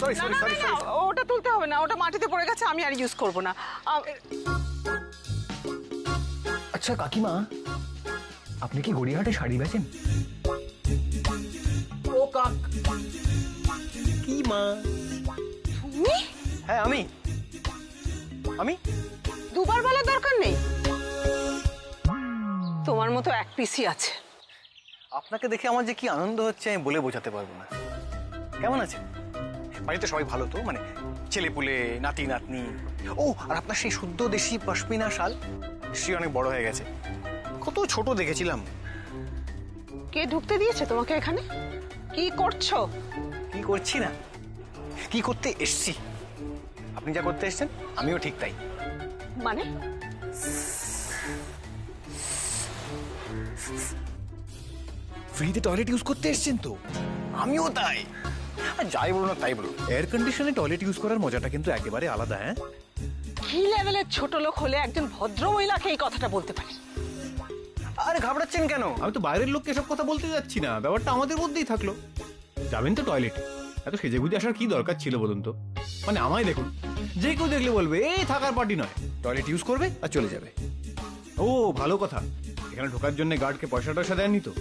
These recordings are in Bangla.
Sorry sorry sorry sorry. ওটা তুলতে হবে না, ওটা মাটিতে পড়ে গেছে, আমি আর ইউজ করব না। আচ্ছা কাকিমা, আপনি কি গড়িয়াহাটে শাড়ি বেচেন? ও কাক কি মা? তুমি? হ্যাঁ আমি। দুবার বলার দরকার নেই, তোমার মতো এক পিসই আছে। আপনাকে দেখে আমার যে কি আনন্দ হচ্ছে আমি বলে বোঝাতে পারবো না। কেমন আছেন? বাড়িতে সবাই ভালো তো? মানে ছেলেপুলে, নাতি নাতনি? ও আর আপনার সেই শুদ্ধ দেশি পশমিনা শাল, সে অনেক বড় হয়ে গেছে। কত ছোট দেখেছিলাম। কে ঢুকতে দিয়েছে তোমাকে এখানে? কি করছো? কি করছি না, কি করতে এসছি। আপনি যা করতে এসছেন আমিও ঠিক তাই। মানে? ফ্রিতে টয়লেট ইউজ করতে এসছেন তো? আমিও তাই। আর যাই বলুন না তাই বলুন, এয়ার কন্ডিশনে টয়লেট ইউজ করার মজাটা কিন্তু একেবারে আলাদা। হ্যাঁ, কি লেভেলের ছোট লোক হলে একজন ভদ্র মহিলাকে এই কথাটা বলতে পারে? আরে ঘাবড়াচ্ছেন কেন? আমি তো বাইরের লোককে এসব কথা বলতে যাচ্ছি না, ব্যাপারটা আমাদের মধ্যেই থাকলো। যাবেন তো টয়লেটে, এত সেজে গুজে আসার কি দরকার ছিল বলুন তো? মানে আমায় দেখুন, যে কেউ দেখলে বলবে এই থাকার পার্টি নয়, টয়লেট ইউজ করবে আর চলে যাবে। ও ভালো কথা, এখানে ঢোকার জন্য গার্ডকে পয়সা টয়সা দেননি তো?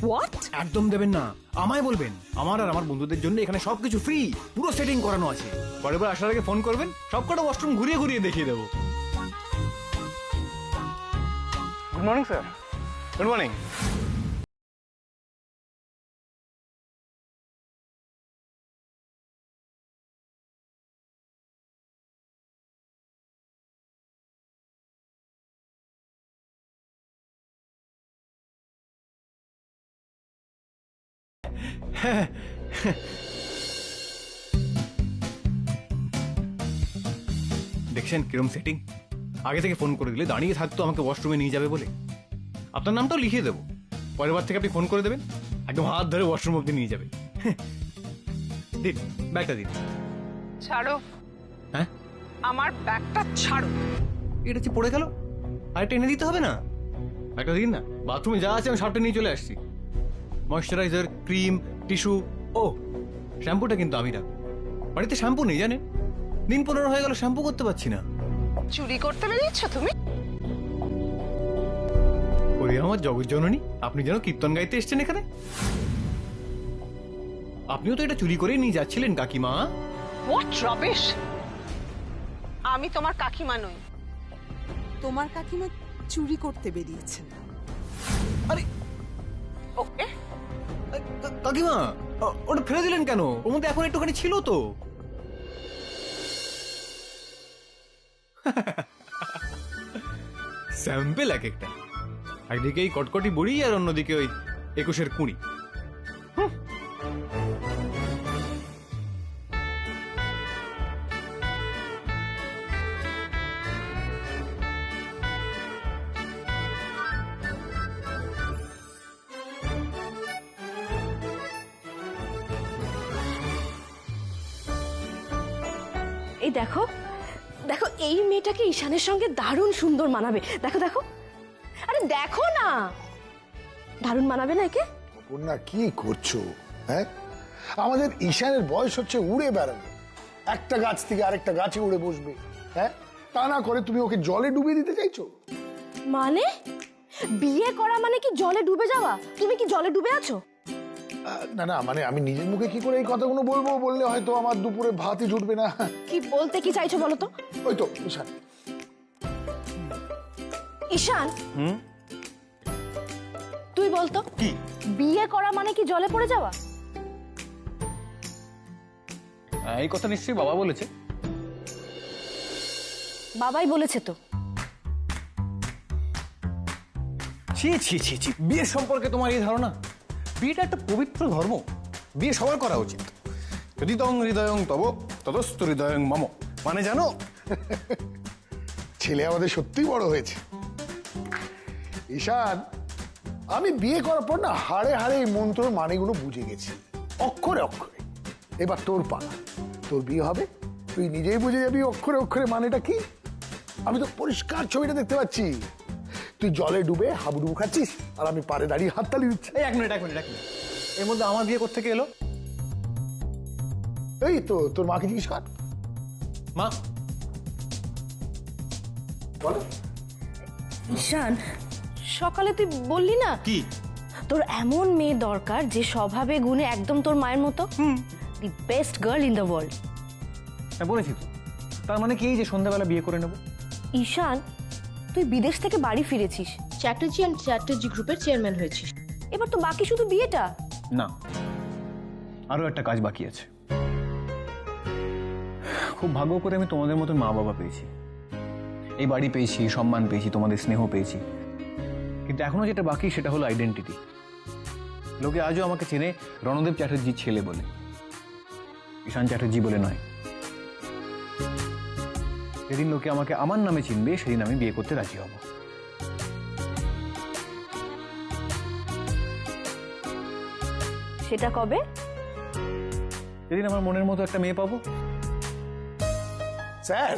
হোয়াট? একদম দেবেন না, আমায় বলবেন। আমার আর আমার বন্ধুদের জন্য এখানে সবকিছু ফ্রি, পুরো সেটিং করানো আছে। পরের বার আসার আগে ফোন করবেন, সবকটা ওয়াশরুম ঘুরিয়ে ঘুরিয়ে দেখিয়ে দেবো। Good morning sir. Good morning. দেখছেন কিরম সেটিং? আগে থেকে ফোন করে দিলে দাঁড়িয়ে থাকতো আমাকে ওয়াশরুমে নিয়ে যাবে বলে। আপনার নামটাও লিখিয়ে দেবো, পরের বার থেকে আপনি ফোন করে দেবেন, একদম হাত ধরে ওয়াশরুম অব্দি নিয়ে যাবে। দিন ব্যাগটা দিন। ছাড়ো। হ্যাঁ, আমার ব্যাগটা ছাড়ো। এটা হচ্ছে পড়ে গেল, আরেকটা এনে দিতে হবে না? একটা দিন না, বাথরুমে যা আছে আমি সবটা নিয়ে চলে আসছি। ময়শ্চারাইজার, ক্রিম, টিস্যু, ও শ্যাম্পুটা কিন্তু আমি রাখবো। বাড়িতে শ্যাম্পু নেই জানেন, দিন 15 হয়ে গেল শ্যাম্পু করতে পারছি না। চুরি করতে বেরিয়েছ তুমি? ওরে আমার জগৎ জননী, আপনি যেন কীর্তন গাইতে এসছেন এখানে। আপনিও তো এটা চুরি করে নিয়ে যাচ্ছিলেন কাকিমা। What rubbish! আমি তোমার কাকিমা নই। তোমার কাকিমা চুরি করতে বেরিয়েছেন। আরে ওকে, কাকিমা, ওটা ফেলে দিলেন কেন? ওর মধ্যে এখন একটুখানি ছিল তো। স্যাম্পেল এক একটা, একদিকে এই কটকটি বুড়ি আর অন্যদিকে ওই 21-এর কুঁড়ি। এই দেখো দেখো, এই মেয়েটাকে ঈশানের সঙ্গে দারুণ সুন্দর মানাবে। দেখো দেখো, আরে দেখো না, দারুণ মানাবে না একে? অপর্ণা কি করছো? হ্যাঁ, আমাদের ঈশানের বয়স হচ্ছে উড়ে বেড়ানো, একটা গাছ থেকে আরেকটা গাছে উড়ে বসবে। হ্যাঁ, তা না করে তুমি ওকে জলে ডুবিয়ে দিতে চাইছো? মানে বিয়ে করা মানে কি জলে ডুবে যাওয়া? তুমি কি জলে ডুবে আছো? না না, মানে আমি নিজের মুখে কি করে এই কথাগুলো বলবো, বললে হয়তো আমার দুপুরে ভাতই জুটবে না। কি বলতে কি চাইছো বলো তো? ওই তো ঈশান। ঈশান, তুই বলতো কি বিয়ে করা মানে কি জলে পড়ে যাওয়া? এই কথা নিশ্চয়ই বাবা বলেছে। বাবাই বলেছে তো। ছি ছি ছি ছি, বিয়ে সম্পর্কে তোমার এই ধারণা? বিয়েটা একটা পবিত্র ধর্ম, বিয়ে সবার করা উচিত। যদি তং হৃদয়ং তব ততস্তু হৃদয়ং মম, মানে জানো? ছেলে আমাদের সত্যিই বড় হয়েছে। ঈশান, আমি বিয়ে করার পর না হাড়ে হাড়ে এই মন্ত্রর মানেগুলো বুঝে গেছি, অক্ষরে অক্ষরে। এবার তোর পালা, তোর বিয়ে হবে, তুই নিজেই বুঝে যাবি অক্ষরে অক্ষরে মানেটা কি। আমি তো পরিষ্কার ছবিটা দেখতে পাচ্ছি, তুই জলে ডুবে হাবুডুবু খাচ্ছিস আর আমি পাড়ে দাঁড়িয়ে হাততালি দিচ্ছি। এই এক মিনিট, এর মধ্যে আমার বিয়ে করতে এলো? এই তো তোর মাকে জিজ্ঞেস কর। মা, বলো। ঈশান, সকালে তুই বললি না কি? তোর এমন মেয়ে দরকার যে স্বভাবে গুণে একদম তোর মায়ের মতো। The best girl in the world. হ্যাঁ বলেছি তো। তার মানে কি, এই যে সন্ধ্যাবেলা বিয়ে করে নেব? ঈশান, তুই বিদেশ থেকে বাড়ি ফিরেছিস, চ্যাটার্জি অ্যান্ড চ্যাটার্জি গ্রুপের চেয়ারম্যান হয়েছিস, এবার তো বাকি শুধু বিয়েটা। না, আরো একটা কাজ বাকি আছে। খুব ভাগ্য করে আমি তোমাদের মতন মা বাবা পেয়েছি, এই বাড়ি পেয়েছি, সম্মান পেয়েছি, তোমাদের স্নেহ পেয়েছি, কিন্তু এখনো যেটা বাকি সেটা হলো আইডেন্টিটি। লোকে আজও আমাকে চেনে রণদেব চ্যাটার্জির ছেলে বলে, ঈশান চ্যাটার্জি বলে নয়। যেদিন লোকে আমাকে আমার নামে চিনবে সেদিন আমি বিয়ে করতে রাজি হব। সেটা কবে? যেদিন আমার মনের মতো একটা মেয়ে পাবো। স্যার,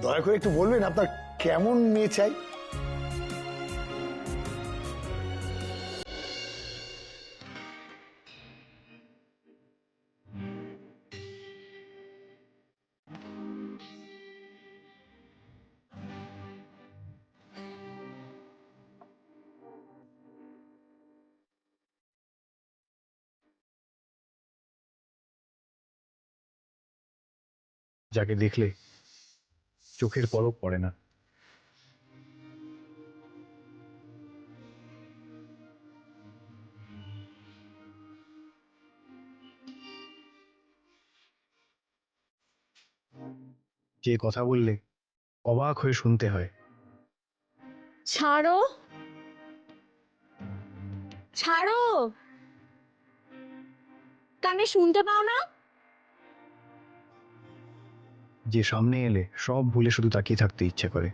দয়া করে একটু বলবেন আপনার কেমন মেয়ে চাই? যাকে দেখলে চোখের পলক পড়ে না, যে কথা বললে অবাক হয়ে শুনতে হয়। ছাড়ো, ছাড়ো, কানে শুনতে পাও না? যে সামনে এলে সব ভুলে শুধু তাকিয়ে থাকতে ইচ্ছে করে।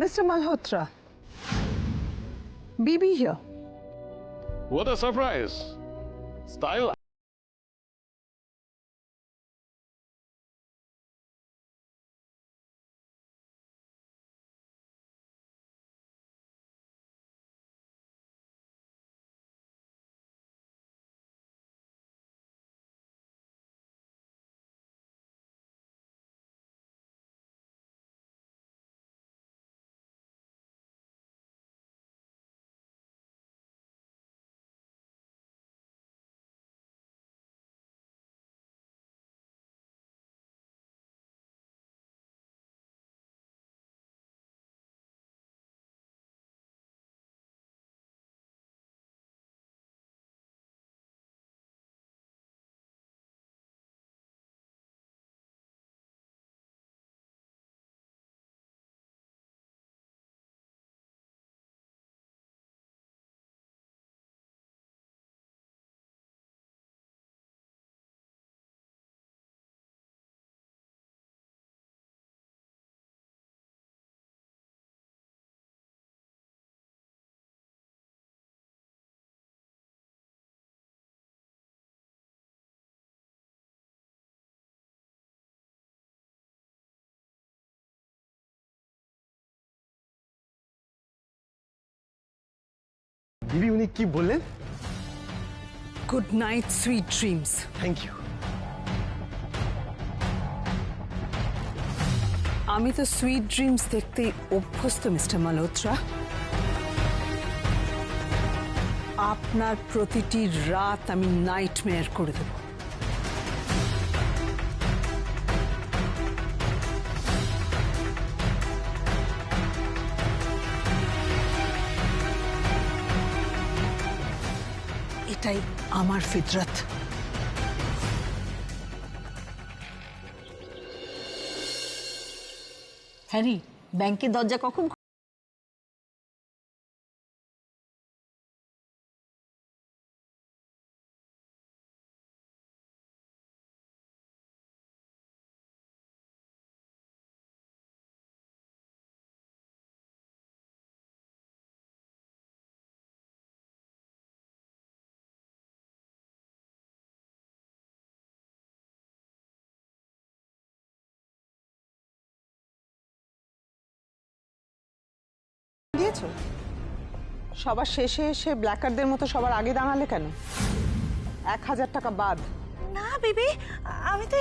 Mr. Malhotra, BB here. What a surprise! Style. দিদি, উনি কি বললেন? Good night, sweet dreams. Thank you. আমি তো সুইট ড্রিমস দেখতে অভ্যস্ত মিস্টার মালহোত্রা। আপনার প্রতিটি রাত আমি নাইটমেয়ার করে দেব। এটাই আমার ফিতরত। হ্যারি, ব্যাংকের দরজা কখন দিয়েছো? সবার শেষে এসে ব্ল্যাকারদের মতো সবার আগে দাঁড়ালে কেন? 1000 টাকা বাদ। না বেবি, আমি তো